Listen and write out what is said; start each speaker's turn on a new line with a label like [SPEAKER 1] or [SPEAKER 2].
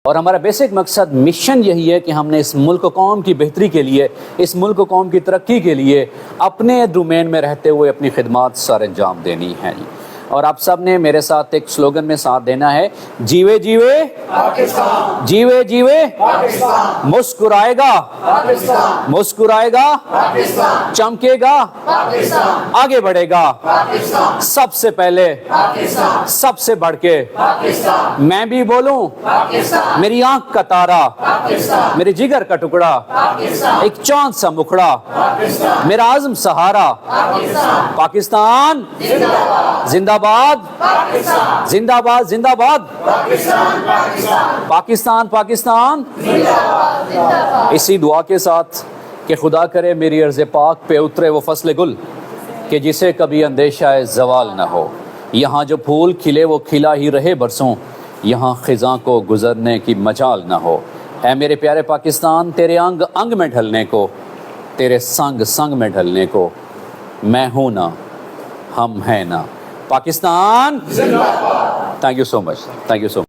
[SPEAKER 1] اور ہمارا بیسک مقصد مشن یہی ہے کہ ہم نے اس ملک و قوم کی بہتری کے لیے، اس ملک و قوم کی ترقی کے لیے اپنے ڈومین میں رہتے ہوئے اپنی خدمات سر انجام دینی ہیں جی۔ اور آپ سب نے میرے ساتھ ایک سلوگن میں ساتھ دینا ہے، جیوے جیوے پاکستان، جیوے جیوے پاکستان، مسکرائے گا پاکستان، مسکرائے گا پاکستان، چمکے گا پاکستان، آگے بڑھے گا پاکستان، سب سے پہلے پاکستان، سب سے بڑھ کے پاکستان، میں بھی بولوں پاکستان، میری آنکھ کا تارا پاکستان، میرے جگر کا ٹکڑا پاکستان، ایک چاند سا مکھڑا پاکستان، میرا عزم سہارا پاکستان، پاکستان زندہ باد، پاکستان زندہ باد، زندہ باد پاکستان، پاکستان پاکستان زندہ باد۔ اسی دعا کے ساتھ کہ خدا کرے میری عرض پاک پہ اترے وہ فصل گل کہ جسے کبھی اندیشہ زوال نہ ہو، یہاں جو پھول کھلے وہ کھلا ہی رہے برسوں، یہاں خزاں کو گزرنے کی مجال نہ ہو۔ اے میرے پیارے پاکستان، تیرے انگ انگ میں ڈھلنے کو، تیرے سنگ سنگ میں ڈھلنے کو، میں ہوں نہ ہم ہیں نہ، پاکستان زندہ باد۔ Thank you so much, thank you so much.